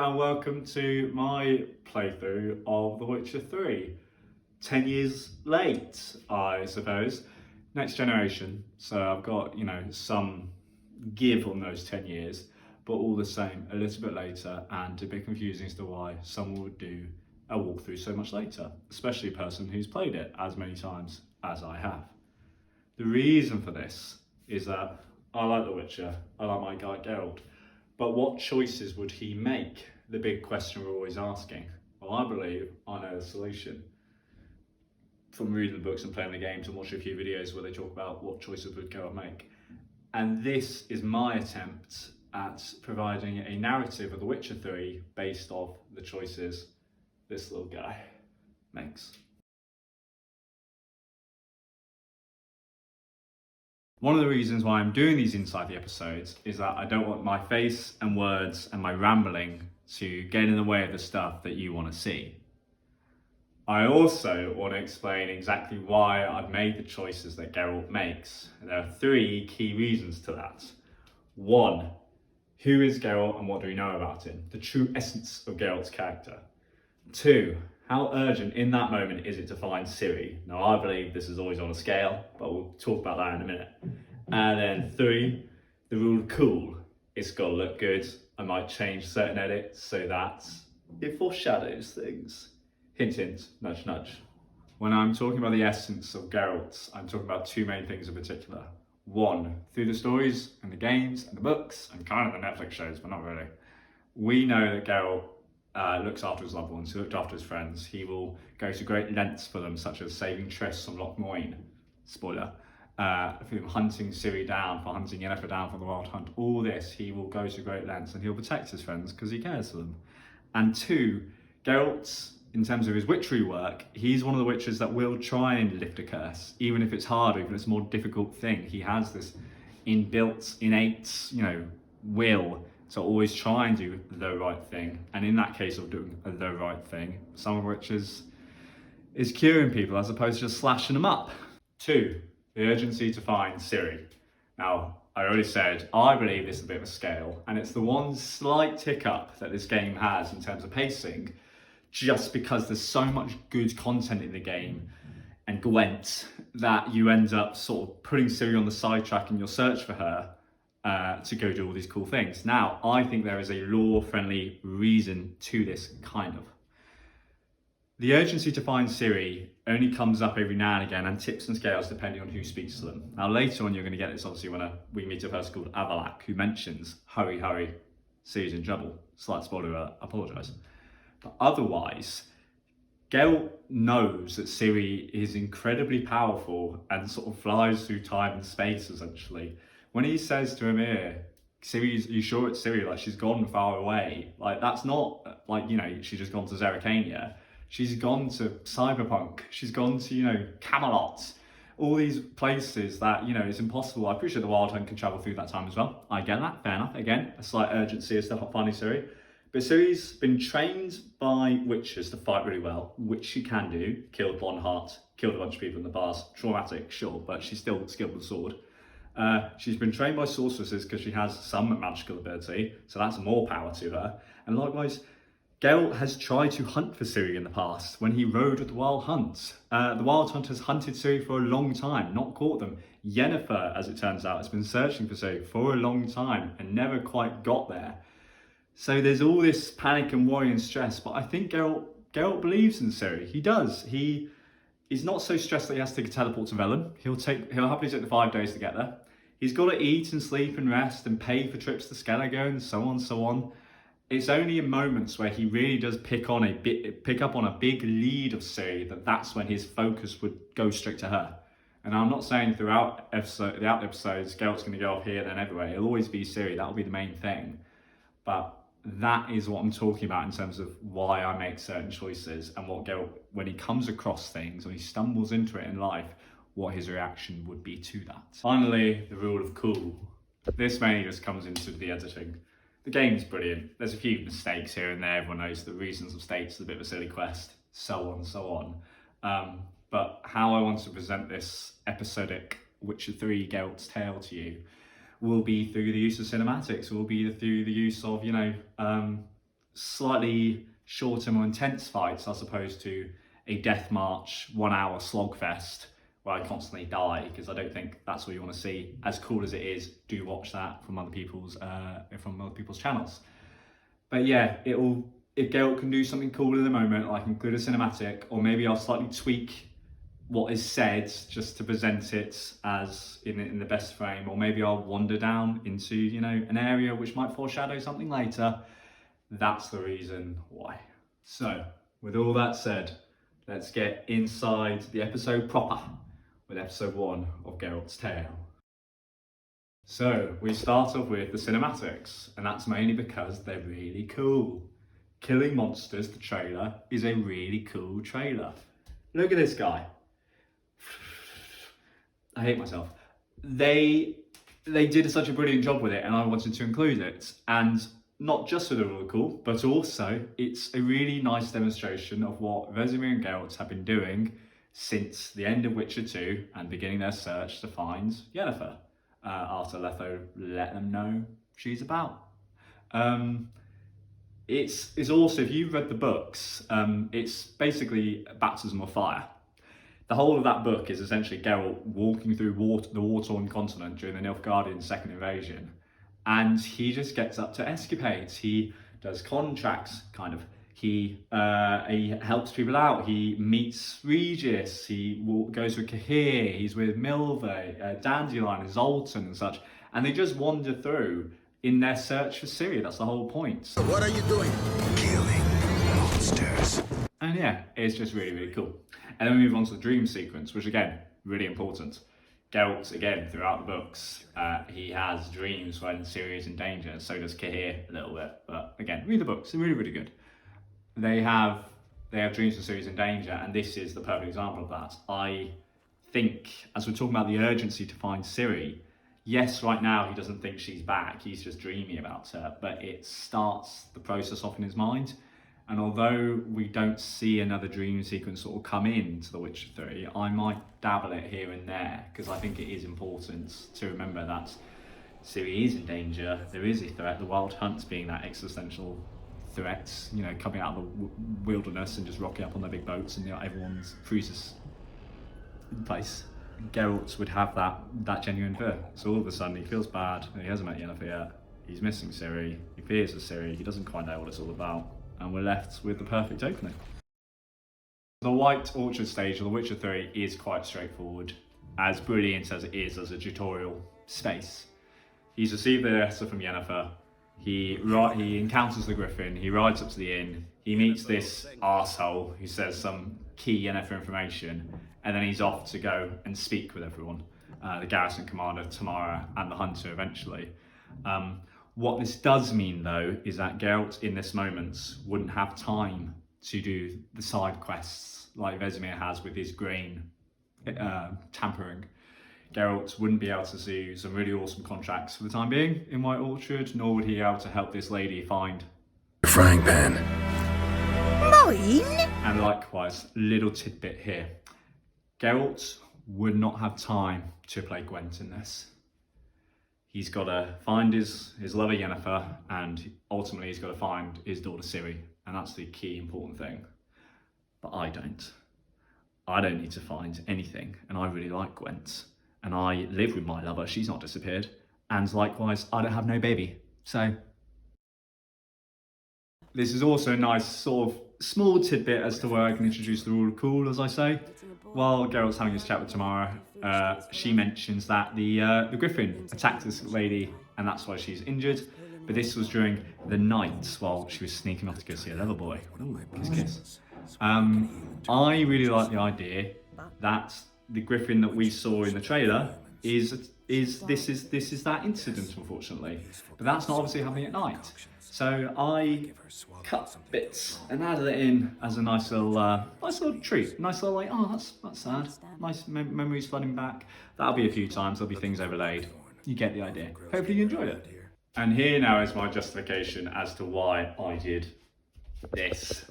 and welcome to my playthrough of The Witcher 3. 10 years late, I suppose. Next generation, so I've got, some give on those 10 years, but all the same, a little bit later, and a bit confusing as to why someone would do a walkthrough so much later, especially a person who's played it as many times as I have. The reason for this is that I like The Witcher, I like my guy Geralt, but what choices would he make? The big question we're always asking. Well, I believe I know the solution. From reading the books and playing the games and watching a few videos where they talk about what choices would Geralt make. And this is my attempt at providing a narrative of The Witcher 3 based off the choices this little guy makes. One of the reasons why I'm doing these inside the episodes is that I don't want my face and words and my rambling to get in the way of the stuff that you want to see. I also want to explain exactly why I've made the choices that Geralt makes. There are three key reasons to that. One, who is Geralt and what do we know about him? The true essence of Geralt's character. Two, how urgent in that moment is it to find Ciri? Now, I believe this is always on a scale, but we'll talk about that in a minute. And then three, the rule of cool. It's got to look good. I might change certain edits so that it foreshadows things. Hint, hint, nudge, nudge. When I'm talking about the essence of Geralt, I'm talking about two main things in particular. One, through the stories and the games and the books and kind of the Netflix shows, but not really. We know that Geralt looks after his loved ones, he looked after his friends. He will go to great lengths for them, such as saving Triss from Loch Moyne, spoiler, for him hunting Ciri down, for hunting Yennefer down from the Wild Hunt. All this, he will go to great lengths and he'll protect his friends because he cares for them. And two, Geralt, in terms of his witchery work, he's one of the witchers that will try and lift a curse, even if it's hard, even if it's a more difficult thing. He has this inbuilt, innate, will to always try and do the right thing. And in that case of doing the right thing, some of which is curing people as opposed to just slashing them up. Two, the urgency to find Ciri. Now, I already said, I believe this is a bit of a scale, and it's the one slight tick up that this game has in terms of pacing, just because there's so much good content in the game and Gwent that you end up sort of putting Ciri on the sidetrack in your search for her to go do all these cool things. Now, I think there is a lore-friendly reason to this, kind of. The urgency to find Ciri only comes up every now and again and tips and scales depending on who speaks to them. Now, later on, you're going to get this, obviously, when we meet a person called Avalak, who mentions, hurry, hurry, Ciri's in trouble. Slight spoiler alert, I apologise. But otherwise, Geralt knows that Ciri is incredibly powerful and sort of flies through time and space, essentially. When he says to Emir, Ciri's, you sure it's Ciri? Like, she's gone far away. Like, that's not, like, she's just gone to Zerrikania. She's gone to Cyberpunk. She's gone to, Camelot. All these places that, it's impossible. I appreciate the Wild Hunt can travel through that time as well. I get that, fair enough. Again, a slight urgency of stuff on finding Ciri. But Ciri's been trained by witches to fight really well, which she can do. Killed Bonhart, killed a bunch of people in the bars. Traumatic, sure, but she's still skilled with the sword. She's been trained by sorceresses because she has some magical ability, so that's more power to her. And likewise, Geralt has tried to hunt for Ciri in the past when he rode with the Wild Hunt. The Wild Hunt has hunted Ciri for a long time, not caught them. Yennefer, as it turns out, has been searching for Ciri for a long time and never quite got there. So there's all this panic and worry and stress, but I think Geralt believes in Ciri. He does. He is not so stressed that he has to teleport to Velen. He'll happily take the 5 days to get there. He's got to eat and sleep and rest and pay for trips to Skellige and so on, so on. It's only in moments where he really does pick up on a big lead of Ciri that's when his focus would go straight to her. And I'm not saying throughout the episodes, Geralt's going to go off here, then everywhere. It'll always be Ciri. That'll be the main thing. But that is what I'm talking about in terms of why I make certain choices and what Geralt, when he comes across things, when he stumbles into it in life, what his reaction would be to that. Finally, the rule of cool. This mainly just comes into the editing. The game's brilliant. There's a few mistakes here and there. Everyone knows the reasons of states is a bit of a silly quest, so on, so on. But how I want to present this episodic Witcher 3 Geralt's tale to you will be through the use of cinematics, will be through the use of, slightly shorter, more intense fights as opposed to a death march 1 hour slogfest where I constantly die, because I don't think that's what you want to see. As cool as it is, do watch that from other people's channels. But yeah, if Geralt can do something cool in the moment, like include a cinematic, or maybe I'll slightly tweak what is said just to present it as in the best frame, or maybe I'll wander down into, you know, an area which might foreshadow something later. That's the reason why. So, with all that said, let's get inside the episode proper with episode 1 of Geralt's Tale. So, we start off with the cinematics, and that's mainly because they're really cool. Killing Monsters, the trailer, is a really cool trailer. Look at this guy. I hate myself. They did such a brilliant job with it, and I wanted to include it. And not just for the really cool, but also it's a really nice demonstration of what Vesemir and Geralt have been doing since the end of Witcher 2 and beginning their search to find Yennefer, after Letho let them know she's about. It's also, if you've read the books, it's basically baptism of fire. The whole of that book is essentially Geralt walking through the war-torn continent during the Nilfgaardian second invasion, and he just gets up to escapades. He does contracts, kind of. He helps people out. He meets Regis. He goes with Cahir. He's with Milve, Dandelion, and Zoltan and such. And they just wander through in their search for Ciri. That's the whole point. So what are you doing? Killing monsters. And yeah, it's just really, really cool. And then we move on to the dream sequence, which again, really important. Geralt, again, throughout the books, he has dreams when Ciri is in danger. So does Cahir a little bit. But again, read the books. They're really, really good. They have dreams when Ciri's in danger, and this is the perfect example of that. I think, as we're talking about the urgency to find Ciri, yes, right now he doesn't think she's back. He's just dreaming about her. But it starts the process off in his mind. And although we don't see another dream sequence sort of come into The Witcher 3, I might dabble it here and there, because I think it is important to remember that Ciri is in danger. There is a threat. The Wild Hunt's being that existential threat, you know, coming out of the wilderness and just rocking up on their big boats, and, you know, everyone's freezes in place. Geralt would have that genuine fear. So all of a sudden he feels bad. He hasn't met Yennefer yet. He's missing Ciri. He fears for Ciri. He doesn't quite know what it's all about. And we're left with the perfect opening. The White Orchard stage of The Witcher 3 is quite straightforward, as brilliant as it is as a tutorial space. He's received the letter from Yennefer. He encounters the Griffin. He rides up to the inn. He meets this arsehole who says some key Yennefer information, and then he's off to go and speak with everyone, the garrison commander, Tamara, and the hunter eventually. What this does mean, though, is that Geralt in this moment wouldn't have time to do the side quests like Vesemir has with his grain tampering. Geralt wouldn't be able to do some really awesome contracts for the time being in White Orchard, nor would he be able to help this lady find a frying pan. Mine? And likewise, little tidbit here. Geralt would not have time to play Gwent in this. He's got to find his lover Yennefer, and ultimately he's got to find his daughter Ciri, and that's the key important thing. But I don't. I don't need to find anything, and I really like Gwent. And I live with my lover, she's not disappeared. And likewise, I don't have no baby. So, this is also a nice sort of small tidbit as to where I can introduce the rule of cool, as I say. While Geralt's having his chat with Tamara, she mentions that the Griffin attacked this lady, and that's why she's injured. But this was during the night while she was sneaking off to go see a lover boy. Ooh, kiss kiss. I really like the idea that the Griffin that we saw in the trailer is that incident, unfortunately. But that's not obviously happening at night. So I cut bits and added it in as a nice little treat. Nice little like, oh, that's sad. Nice memories flooding back. That'll be a few times. There'll be things overlaid. You get the idea. Hopefully you enjoyed it. And here now is my justification as to why I did this.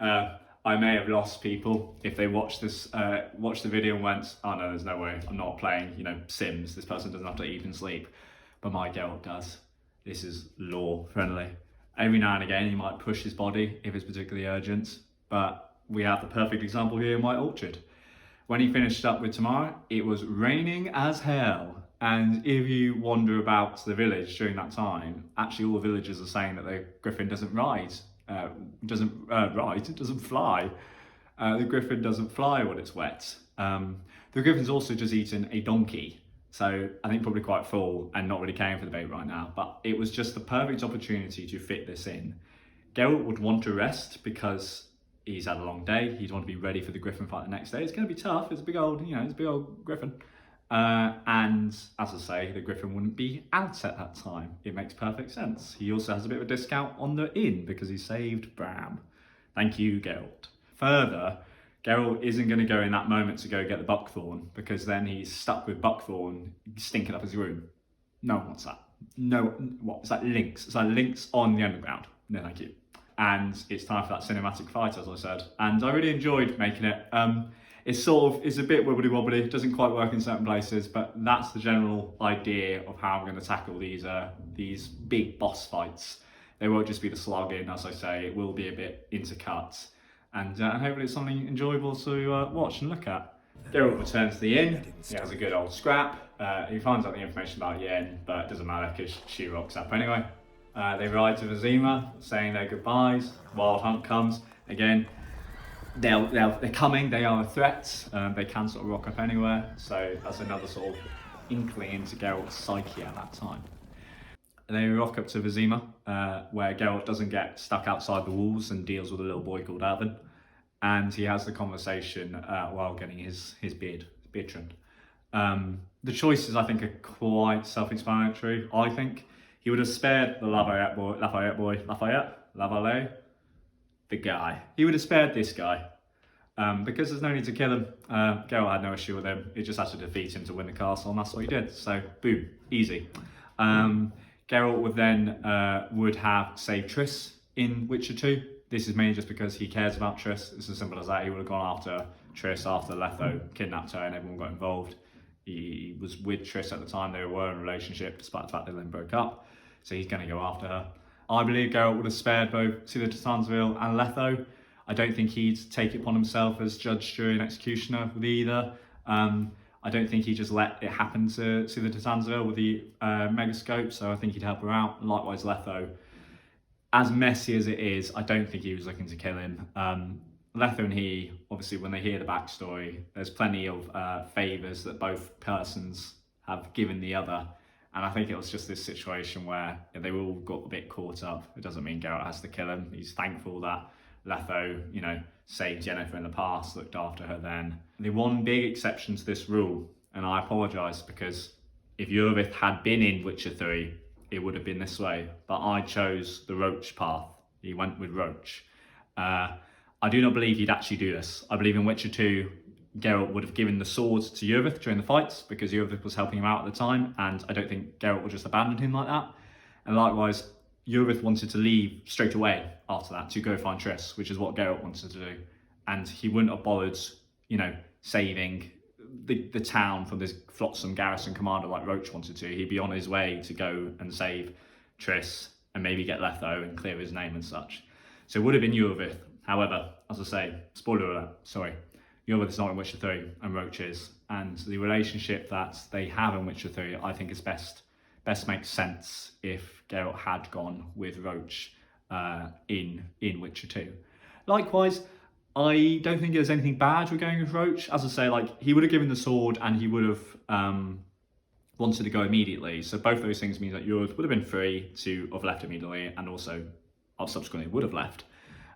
I may have lost people if they watched the video and went, oh no, there's no way, I'm not playing, Sims. This person doesn't have to eat and sleep. But my Geralt does. This is lore friendly. Every now and again, he might push his body if it's particularly urgent, but we have the perfect example here in White Orchard. When he finished up with Tamara, it was raining as hell. And if you wander about the village during that time, actually all the villagers are saying that the griffin doesn't doesn't fly. The griffin doesn't fly when it's wet. The griffin's also just eaten a donkey. So I think probably quite full and not really caring for the bait right now. But it was just the perfect opportunity to fit this in. Geralt would want to rest because he's had a long day. He'd want to be ready for the griffin fight the next day. It's going to be tough. It's a big old, it's a big old griffin. And as I say, the griffin wouldn't be out at that time. It makes perfect sense. He also has a bit of a discount on the inn because he saved Bram. Thank you, Geralt. Further, Geralt isn't going to go in that moment to go get the buckthorn because then he's stuck with buckthorn stinking up his room. No one wants that. No, what? It's like links. It's like links on the underground. No, thank you. And it's time for that cinematic fight, as I said. And I really enjoyed making it. It's a bit wibbly wobbly. It doesn't quite work in certain places, but that's the general idea of how I'm going to tackle these big boss fights. They won't just be the slogging, as I say. It will be a bit intercut, and hopefully it's something enjoyable to watch and look at. Geralt returns to the inn. He has a good old scrap. He finds out the information about Yen, but it doesn't matter because she rocks up anyway. They ride to Vizima, saying their goodbyes. Wild Hunt comes again. They're coming. They are a threat. They can sort of rock up anywhere. So that's another sort of inkling into Geralt's psyche at that time. And they rock up to Vizima, where Geralt doesn't get stuck outside the walls and deals with a little boy called Erwin. And he has the conversation while getting his beard trimmed. The choices, I think, are quite self-explanatory. I think he would have spared the Lafayette, the guy. He would have spared this guy because there's no need to kill him. Geralt had no issue with him. He just had to defeat him to win the castle, and that's what he did. So, boom, easy. Geralt would have saved Triss in Witcher 2. This is mainly just because he cares about Triss. It's as simple as that. He would have gone after Triss after Letho kidnapped her and everyone got involved. He was with Triss at the time. They were in a relationship despite the fact they then broke up. So he's going to go after her. I believe Geralt would have spared both Sila de Tanzaville and Letho. I don't think he'd take it upon himself as judge, jury and executioner with either. I don't think he just let it happen to Sila de Tanzaville with the megascope. So I think he'd help her out. Likewise, Letho. As messy as it is, I don't think he was looking to kill him. Letho and he, obviously, when they hear the backstory, there's plenty of favours that both persons have given the other. And I think it was just this situation where they all got a bit caught up. It doesn't mean Geralt has to kill him. He's thankful that Letho, saved Yennefer in the past, looked after her then. The one big exception to this rule, and I apologise because if Yurvith had been in Witcher 3, it would have been this way. But I chose the Roach path. He went with Roach. I do not believe he'd actually do this. I believe in Witcher 2, Geralt would have given the sword to Yurvith during the fights because Yurvith was helping him out at the time, and I don't think Geralt would just abandon him like that. And likewise, Yurvith wanted to leave straight away after that to go find Triss, which is what Geralt wanted to do. And he wouldn't have bothered, saving the town from this flotsam garrison commander like Roach wanted to. He'd be on his way to go and save Triss and maybe get Letho and clear his name and such. So it would have been Yurvith. However, as I say, spoiler alert, sorry, Yurvith is not in Witcher 3 and Roach is. And the relationship that they have in Witcher 3, I think is best makes sense if Geralt had gone with Roach in Witcher 2. Likewise, I don't think there's anything bad with going with Roach. As I say, he would have given the sword and he would have wanted to go immediately. So both those things mean that Yurvith would have been free to have left immediately and also subsequently would have left.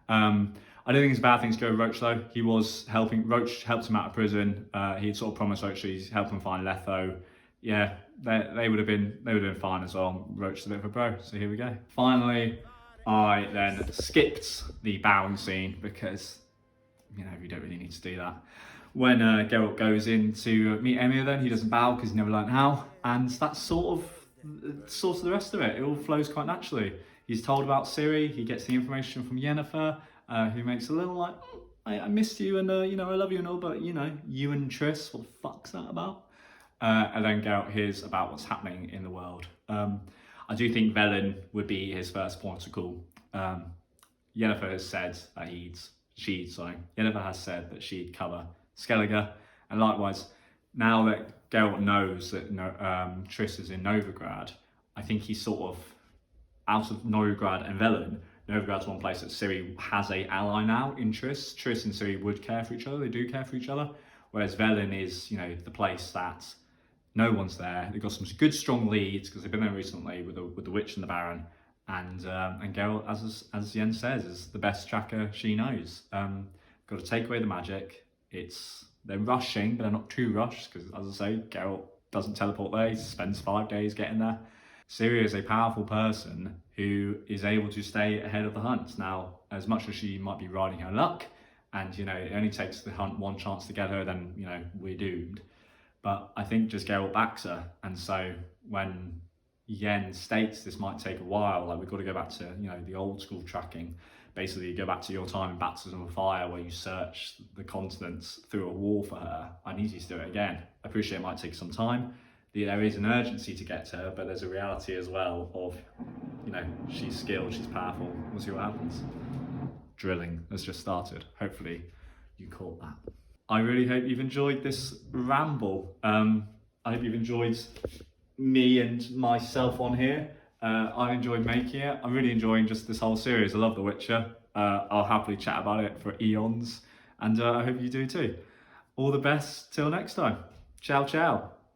I don't think it's a bad thing to go with Roach though. Roach helped him out of prison. He'd sort of promised Roach he'd help him find Letho. Yeah, they would have been fine as well. Roach is a bit of a bro, so here we go. Finally, I then skipped the bowing scene because you don't really need to do that. When Geralt goes in to meet Emir, then he doesn't bow because he never learned how, and that's sort of the rest of it. It all flows quite naturally. He's told about Ciri. He gets the information from Yennefer, who makes a little I missed you and I love you and all, but you and Triss, what the fuck's that about? And then Geralt hears about what's happening in the world. I do think Velen would be his first port of call. Yennefer has said that Yennefer has said that she'd cover Skellige, and likewise, now that Geralt knows that Triss is in Novigrad, I think he's sort of out of Novigrad and Velen. Novigrad's one place that Ciri has a ally now in Triss. Triss and Ciri would care for each other, they do care for each other, whereas Velen is, the place that no one's there. They've got some good strong leads because they've been there recently with the Witch and the Baron. And Geralt, as Yen says, is the best tracker she knows. Got to take away the magic. They're rushing, but they're not too rushed because, as I say, Geralt doesn't teleport there. He spends 5 days getting there. Ciri is a powerful person who is able to stay ahead of the hunt. Now, as much as she might be riding her luck, and it only takes the hunt one chance to get her, then we're doomed. But I think just Geralt backs her, and so when Yen states this might take a while, like we've got to go back to the old school tracking. Basically, you go back to your time in Baptism of Fire where you search the continents through a wall for her. I need you to do it again. I appreciate it might take some time. There is an urgency to get to her, but there's a reality as well of, she's skilled, she's powerful. We'll see what happens. Drilling has just started. Hopefully you caught that. I really hope you've enjoyed this ramble. I hope you've enjoyed me and myself on here. I enjoyed making it. I'm really enjoying just this whole series. I love The Witcher. I'll happily chat about it for eons, and I hope you do too. All the best till next time. Ciao, ciao.